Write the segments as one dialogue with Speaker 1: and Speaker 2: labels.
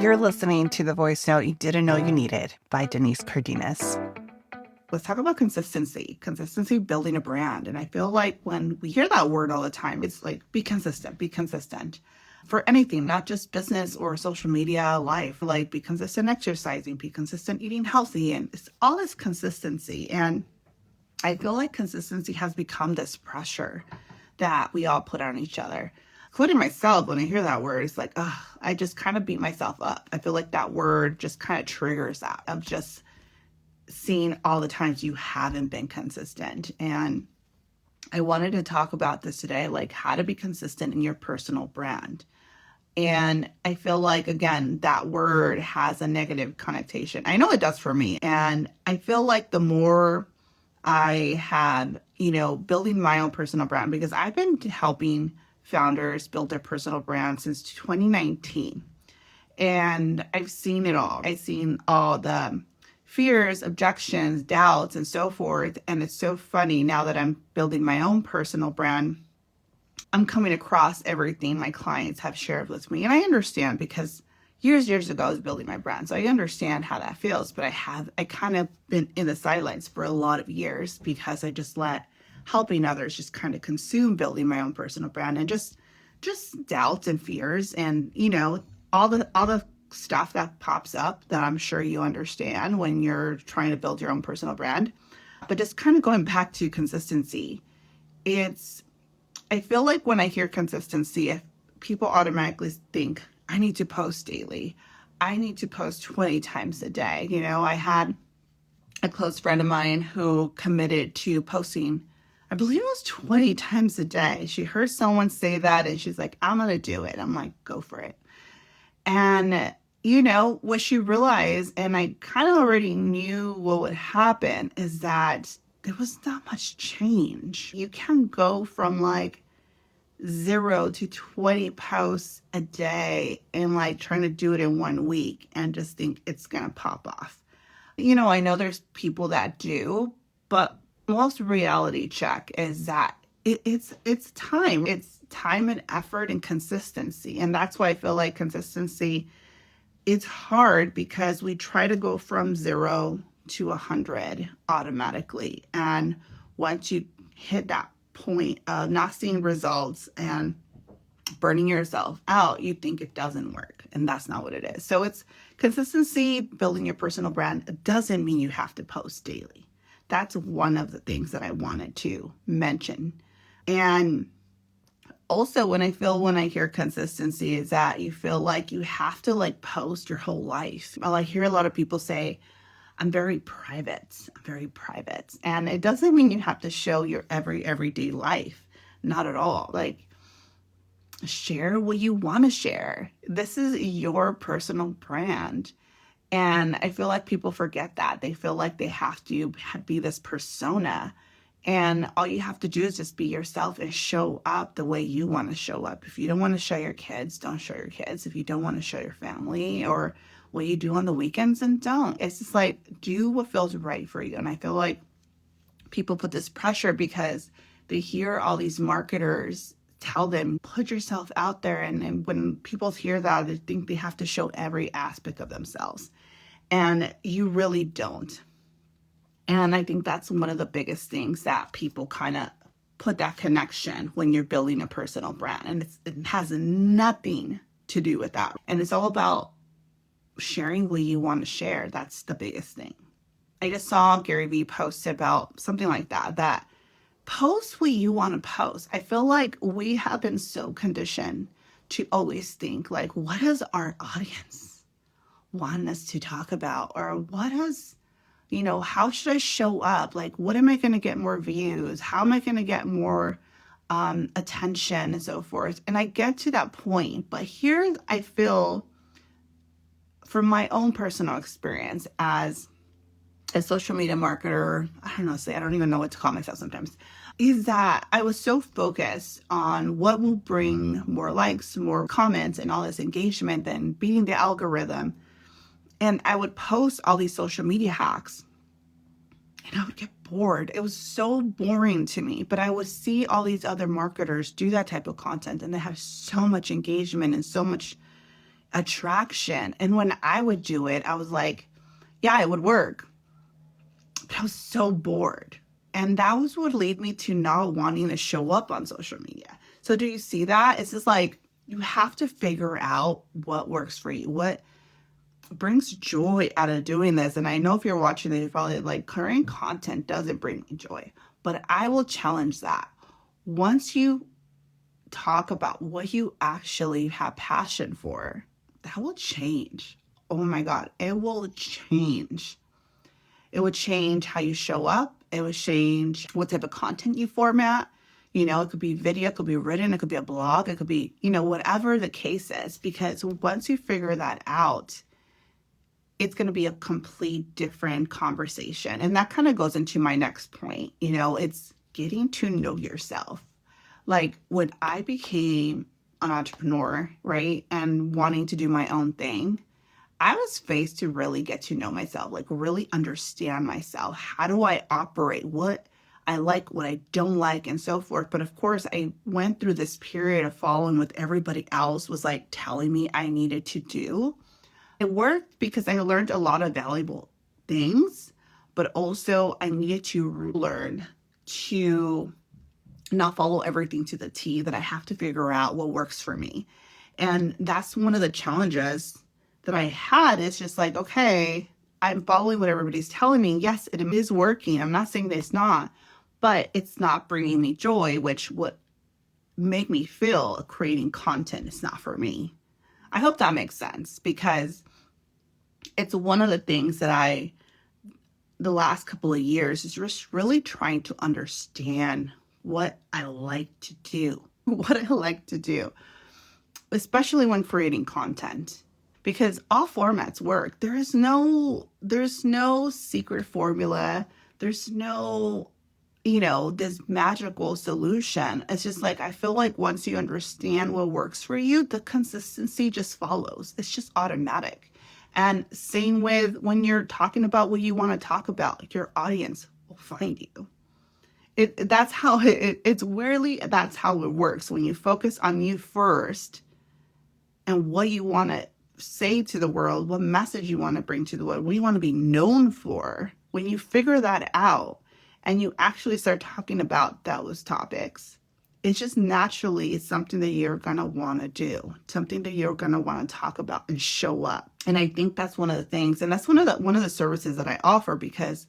Speaker 1: You're listening to the voice note you didn't know you needed by Denise Cardenas.
Speaker 2: Let's talk about consistency building a brand. And I feel like when we hear that word all the time, it's like, be consistent for anything, not just business or social media life, like be consistent exercising, be consistent eating healthy. And it's all this consistency. And I feel like consistency has become this pressure that we all put on each other. Including myself, when I hear that word, it's like, I just kind of beat myself up. I feel like that word just kind of triggers that of just seeing all the times you haven't been consistent. And I wanted to talk about this today, like how to be consistent in your personal brand. And I feel like, again, that word has a negative connotation. I know it does for me. And I feel like the more I have, building my own personal brand, because I've been helping founders build their personal brand since 2019. And I've seen it all. I've seen all the fears, objections, doubts, and so forth. And it's so funny now that I'm building my own personal brand, I'm coming across everything my clients have shared with me. And I understand because years ago I was building my brand. So I understand how that feels, but I kind of been in the sidelines for a lot of years because I just let helping others just kind of consume building my own personal brand and just doubts and fears and, all the stuff that pops up that I'm sure you understand when you're trying to build your own personal brand. But just kind of going back to consistency, I feel like when I hear consistency, if people automatically think, I need to post daily. I need to post 20 times a day. I had a close friend of mine who committed to posting, I believe it was 20 times a day. She heard someone say that and she's like, I'm going to do it. I'm like, go for it. And, what she realized, and I kind of already knew what would happen, is that there was not much change. You can go from like 0 to 20 posts a day and like trying to do it in 1 week and just think it's going to pop off. I know there's people that do, but most reality check is that it's time. It's time and effort and consistency. And that's why I feel like consistency, it's hard because we try to go from 0 to 100 automatically. And once you hit that point of not seeing results and burning yourself out, you think it doesn't work. And that's not what it is. So it's consistency, building your personal brand. It doesn't mean you have to post daily. That's one of the things that I wanted to mention. And also when I hear consistency is that you feel like you have to like post your whole life. Well, I hear a lot of people say, I'm very private. And it doesn't mean you have to show your everyday life. Not at all. Like, share what you want to share. This is your personal brand. And I feel like people forget that. They feel like they have to be this persona. And all you have to do is just be yourself and show up the way you want to show up. If you don't want to show your kids, don't show your kids. If you don't want to show your family or what you do on the weekends, then don't. It's just like, do what feels right for you. And I feel like people put this pressure because they hear all these marketers tell them, put yourself out there. And when people hear that, they think they have to show every aspect of themselves. And you really don't. And I think that's one of the biggest things that people kind of put that connection when you're building a personal brand. And it has nothing to do with that. And it's all about sharing what you want to share. That's the biggest thing. I just saw Gary Vee post about something like that post what you want to post. I feel like we have been so conditioned to always think like, what does our audience want us to talk about? Or what does, how should I show up? Like, what am I going to get more views? How am I going to get more attention and so forth? And I get to that point, but here I feel from my own personal experience as a social media marketer, I don't even know what to call myself sometimes, is that I was so focused on what will bring more likes, more comments, and all this engagement than beating the algorithm. And I would post all these social media hacks and I would get bored. It was so boring to me, but I would see all these other marketers do that type of content and they have so much engagement and so much attraction. And when I would do it, I was like, yeah, it would work. But I was so bored. And that was what led me to not wanting to show up on social media. So do you see that? It's just like you have to figure out what works for you, what brings joy out of doing this. And I know if you're watching this, you're probably like, creating content doesn't bring me joy. But I will challenge that. Once you talk about what you actually have passion for, that will change. Oh my God, it will change. It would change how you show up. It would change what type of content you format. You know, it could be video, it could be written, it could be a blog, it could be, you know, whatever the case is. Because once you figure that out, it's going to be a complete different conversation. And that kind of goes into my next point. You know, it's getting to know yourself. Like when I became an entrepreneur, right, and wanting to do my own thing, I was faced to really get to know myself, like really understand myself. How do I operate? What I like, what I don't like, and so forth. But of course, I went through this period of following what everybody else was like telling me I needed to do. It worked because I learned a lot of valuable things, but also I needed to learn to not follow everything to the T, that I have to figure out what works for me. And that's one of the challenges that I had. Is just like, okay, I'm following what everybody's telling me. Yes, it is working. I'm not saying that it's not, but it's not bringing me joy, which would make me feel creating content is not for me. I hope that makes sense, because it's one of the things that the last couple of years, is just really trying to understand what I like to do, especially when creating content, because all formats work. There's no secret formula. There's no, this magical solution. It's just like, I feel like once you understand what works for you, the consistency just follows. It's just automatic. And same with when you're talking about what you want to talk about, your audience will find you. That's how it works. When you focus on you first and what you want to say to the world, what message you want to bring to the world, what you want to be known for, when you figure that out and you actually start talking about those topics, it's just naturally, it's something that you're going to want to do, something that you're going to want to talk about and show up. And I think that's one of the things, and that's one of the services that I offer, because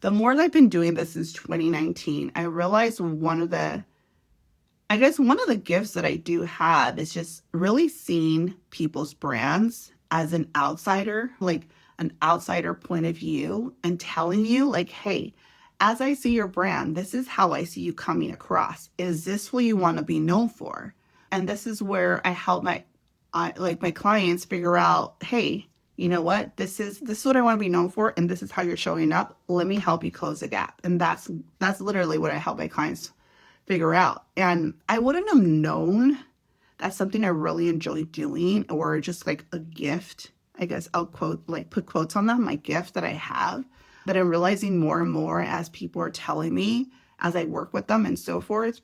Speaker 2: the more that I've been doing this since 2019, I realized one of the gifts that I do have is just really seeing people's brands as an outsider, like an outsider point of view, and telling you like, hey, as I see your brand, this is how I see you coming across. Is this what you want to be known for? And this is where I help my clients figure out, hey, you know what? This is what I want to be known for, and this is how you're showing up. Let me help you close the gap. And that's literally what I help my clients figure out. And I wouldn't have known that's something I really enjoy doing, or just like a gift. I guess I'll put quotes on that, my gift that I have, that I'm realizing more and more as people are telling me, as I work with them and so forth.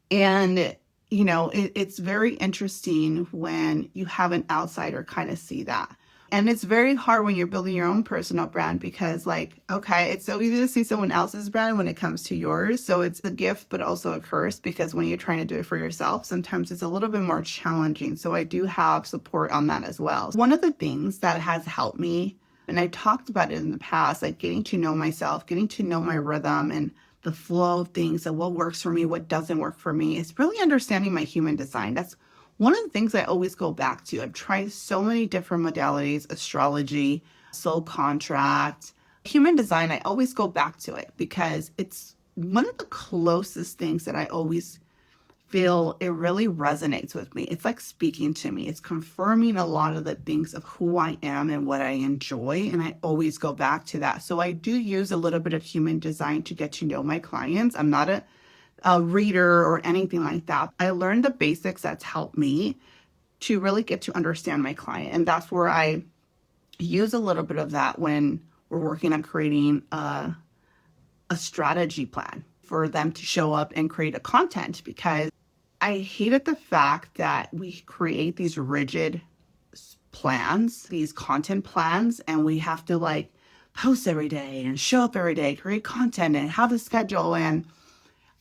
Speaker 2: And, it's very interesting when you have an outsider kind of see that. And it's very hard when you're building your own personal brand, because it's so easy to see someone else's brand when it comes to yours. So it's a gift, but also a curse, because when you're trying to do it for yourself, sometimes it's a little bit more challenging. So I do have support on that as well. One of the things that has helped me, and I talked about it in the past, like getting to know myself, getting to know my rhythm and the flow of things, and what works for me, what doesn't work for me, is really understanding my human design. That's one of the things I always go back to. I've tried so many different modalities: astrology, soul contract, human design. I always go back to it because it's one of the closest things that I always feel it really resonates with me. It's like speaking to me. It's confirming a lot of the things of who I am and what I enjoy. And I always go back to that. So I do use a little bit of human design to get to know my clients. I'm not a reader or anything like that. I learned the basics that's helped me to really get to understand my client. And that's where I use a little bit of that when we're working on creating a strategy plan for them to show up and create a content, because I hated the fact that we create these rigid plans, these content plans, and we have to like post every day and show up every day, create content and have a schedule. And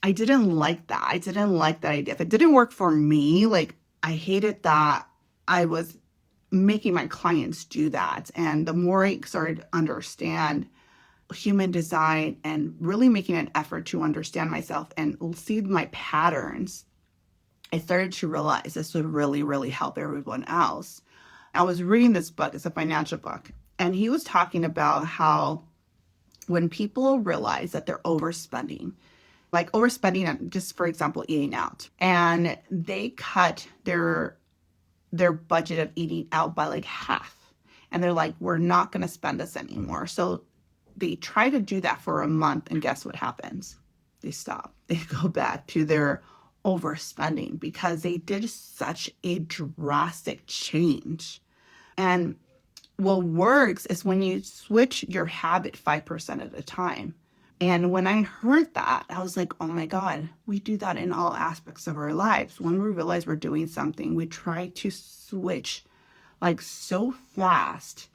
Speaker 2: I didn't like that. I didn't like that idea. If it didn't work for me, like I hated that I was making my clients do that. And the more I started to understand human design and really making an effort to understand myself and see my patterns, I started to realize this would really, really help everyone else. I was reading this book, it's a financial book, and he was talking about how when people realize that they're overspending, like overspending on, just for example, eating out, and they cut their budget of eating out by like half, and they're like, we're not going to spend this anymore. So they try to do that for a month, and guess what happens? They stop. They go back to their overspending because they did such a drastic change. And what works is when you switch your habit 5% at a time. And when I heard that, I was like, oh my God, we do that in all aspects of our lives. When we realize we're doing something, we try to switch like so fast,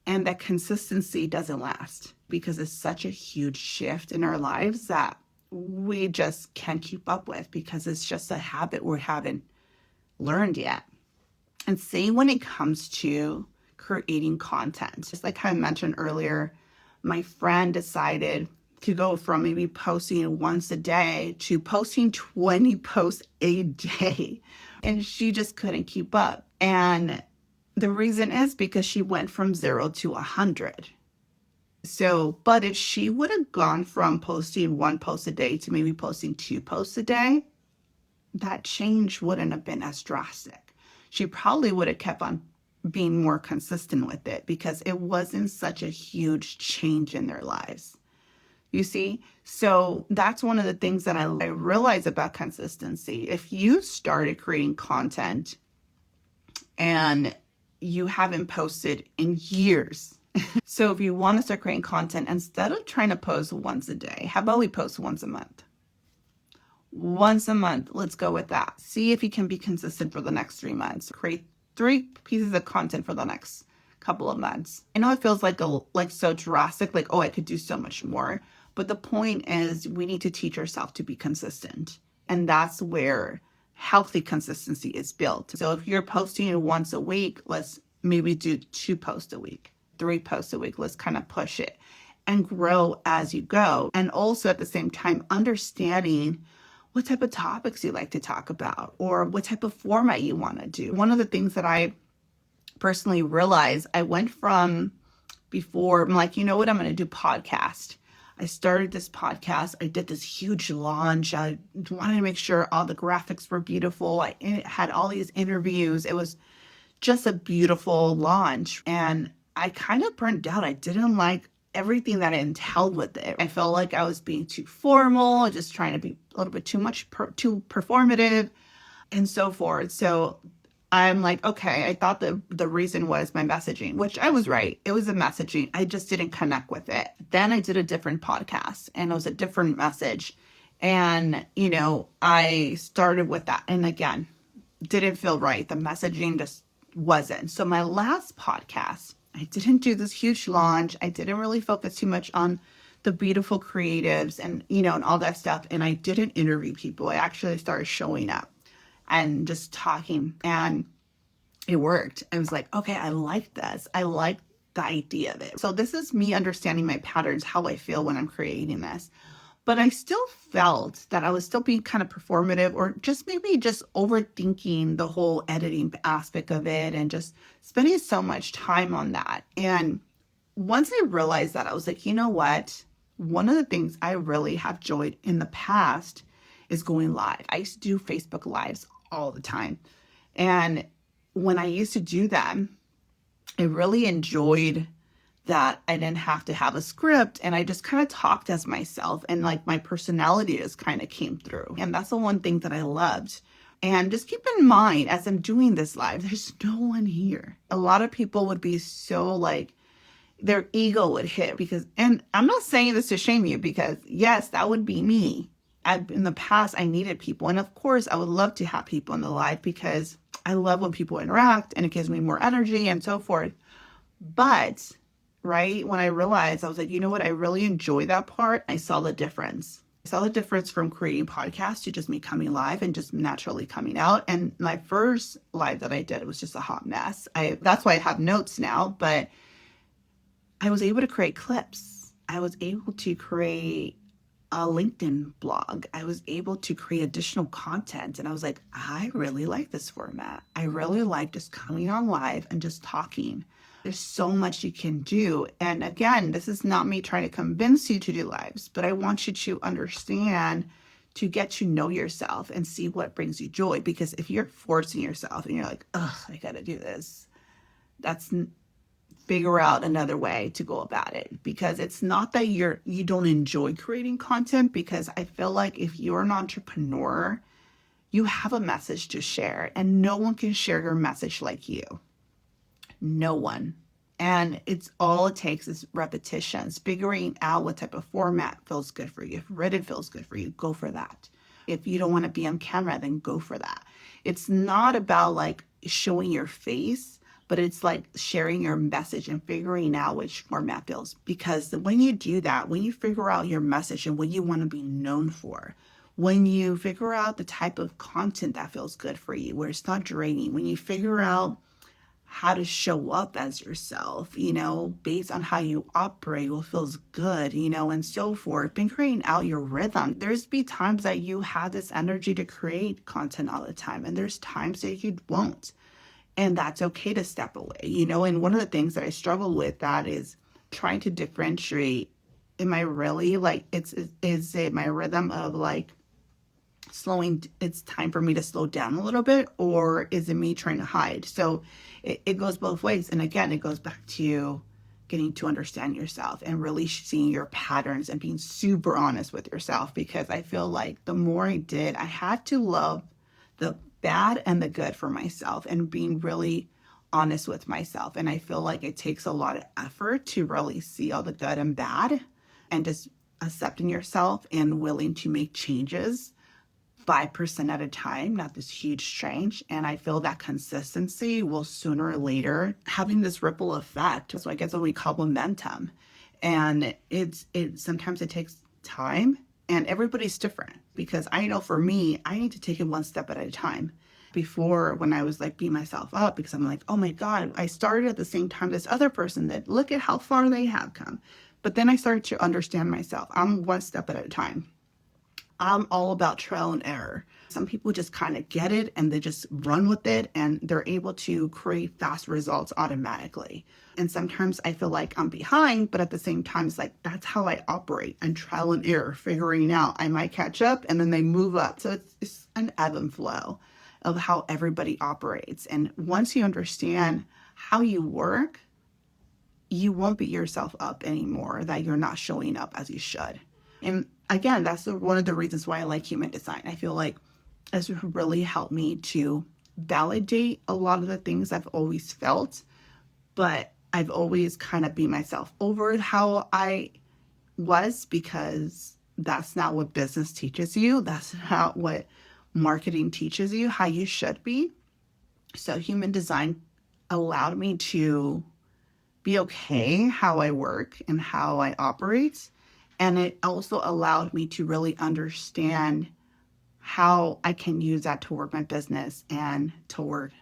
Speaker 2: and that consistency doesn't last because it's such a huge shift in our lives that we just can't keep up with because it's just a habit we haven't learned yet. And same when it comes to creating content. Just like I mentioned earlier, my friend decided to go from maybe posting once a day to posting 20 posts a day. And she just couldn't keep up. And the reason is because she went from 0 to 100. So, but if she would have gone from posting 1 post a day to maybe posting 2 posts a day, that change wouldn't have been as drastic. She probably would have kept on being more consistent with it because it wasn't such a huge change in their lives. You see? So that's one of the things that I realized about consistency. If you started creating content and you haven't posted in years, so if you want to start creating content, instead of trying to post once a day, how about we post once a month? Once a month, let's go with that. See if you can be consistent for the next 3 months. Create 3 pieces of content for the next couple of months. I know it feels like so drastic, like, oh, I could do so much more. But the point is we need to teach ourselves to be consistent. And that's where healthy consistency is built. So if you're posting once a week, let's maybe do 2 posts a week, 3 posts a week. Let's kind of push it and grow as you go. And also at the same time, understanding what type of topics you like to talk about or what type of format you want to do. One of the things that I personally realized, I went from before, I'm like, you know what, I'm going to do podcast. I started this podcast. I did this huge launch. I wanted to make sure all the graphics were beautiful. I had all these interviews. It was just a beautiful launch. And I kind of burned out. I didn't like everything that entailed with it. I felt like I was being too formal, just trying to be a little bit too much, too performative and so forth. So I'm like, okay, I thought the reason was my messaging, which I was right. It was the messaging. I just didn't connect with it. Then I did a different podcast and it was a different message. And, I started with that. And again, didn't feel right. The messaging just wasn't. So my last podcast, I didn't do this huge launch. I didn't really focus too much on the beautiful creatives and, and all that stuff. And I didn't interview people. I actually started showing up and just talking, and it worked. I was like, okay, I like this. I like the idea of it. So this is me understanding my patterns, how I feel when I'm creating this. But I still felt that I was still being kind of performative or just maybe just overthinking the whole editing aspect of it and just spending so much time on that. And once I realized that, I was like, you know what? One of the things I really have enjoyed in the past is going live. I used to do Facebook Lives all the time. And when I used to do them, I really enjoyed that I didn't have to have a script and I just kind of talked as myself and like my personality just kind of came through. And that's the one thing that I loved. And just keep in mind, as I'm doing this live, there's no one here. A lot of people would be so like, their ego would hit because, and I'm not saying this to shame you because yes, that would be me. In the past, I needed people. And of course, I would love to have people in the live because I love when people interact and it gives me more energy and so forth. But, right, when I realized, I was like, you know what? I really enjoy that part. I saw the difference. I saw the difference from creating podcasts to just me coming live and just naturally coming out. And my first live that I did was just a hot mess. That's why I have notes now, but I was able to create clips. I was able to create a LinkedIn blog. I was able to create additional content. And I was like, I really like this format. I really like just coming on live and just talking. There's so much you can do. And again, this is not me trying to convince you to do lives, but I want you to understand, to get to know yourself and see what brings you joy. Because if you're forcing yourself and you're like, ugh, I got to do this, figure out another way to go about it. Because it's not that you don't enjoy creating content, because I feel like if you're an entrepreneur, you have a message to share and no one can share your message like you. No one. And it's all it takes is repetitions, figuring out what type of format feels good for you. If written feels good for you, go for that. If you don't want to be on camera, then go for that. It's not about like showing your face, but it's like sharing your message and figuring out which format feels. Because when you do that, when you figure out your message and what you want to be known for, when you figure out the type of content that feels good for you, where it's not draining, when you figure out how to show up as yourself, based on how you operate, what feels good, and so forth. Been creating out your rhythm. There's be times that you have this energy to create content all the time, and there's times that you won't. And that's okay to step away, and one of the things that I struggle with that is trying to differentiate, am I really like, is it my rhythm of like it's time for me to slow down a little bit, or is it me trying to hide? So it goes both ways. And again, it goes back to getting to understand yourself and really seeing your patterns and being super honest with yourself. Because I feel like the more I did, I had to love the bad and the good for myself and being really honest with myself. And I feel like it takes a lot of effort to really see all the good and bad, and just accepting yourself and willing to make changes 5% at a time, not this huge change. And I feel that consistency will sooner or later having this ripple effect. So I guess what we call momentum. And it sometimes it takes time, and everybody's different, because I know for me, I need to take it one step at a time. Before, when I was like beating myself up because I'm like, oh my God, I started at the same time this other person that look at how far they have come. But then I started to understand myself. I'm one step at a time. I'm all about trial and error. Some people just kind of get it and they just run with it, and they're able to create fast results automatically. And sometimes I feel like I'm behind, but at the same time, it's like, that's how I operate, and trial and error, figuring out I might catch up and then they move up. So it's an ebb and flow of how everybody operates. And once you understand how you work, you won't beat yourself up anymore that you're not showing up as you should. And again, that's one of the reasons why I like human design. I feel like it's really helped me to validate a lot of the things I've always felt, but I've always kind of beat myself over how I was, because that's not what business teaches you. That's not what marketing teaches you, how you should be. So human design allowed me to be okay how I work and how I operate. And it also allowed me to really understand how I can use that toward my business and toward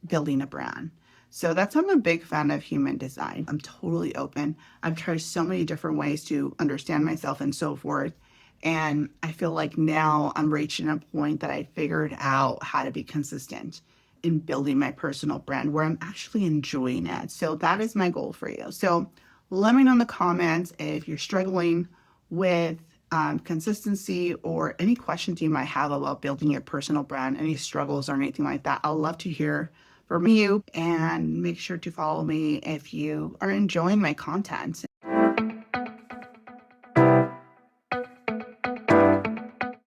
Speaker 2: building a brand. So that's why I'm a big fan of human design. I'm totally open. I've tried so many different ways to understand myself and so forth. And I feel like now I'm reaching a point that I figured out how to be consistent in building my personal brand where I'm actually enjoying it. So that is my goal for you. So let me know in the comments if you're struggling with consistency, or any questions you might have about building your personal brand, any struggles or anything like that. I'll love to hear from you, and make sure to follow me if you are enjoying my content.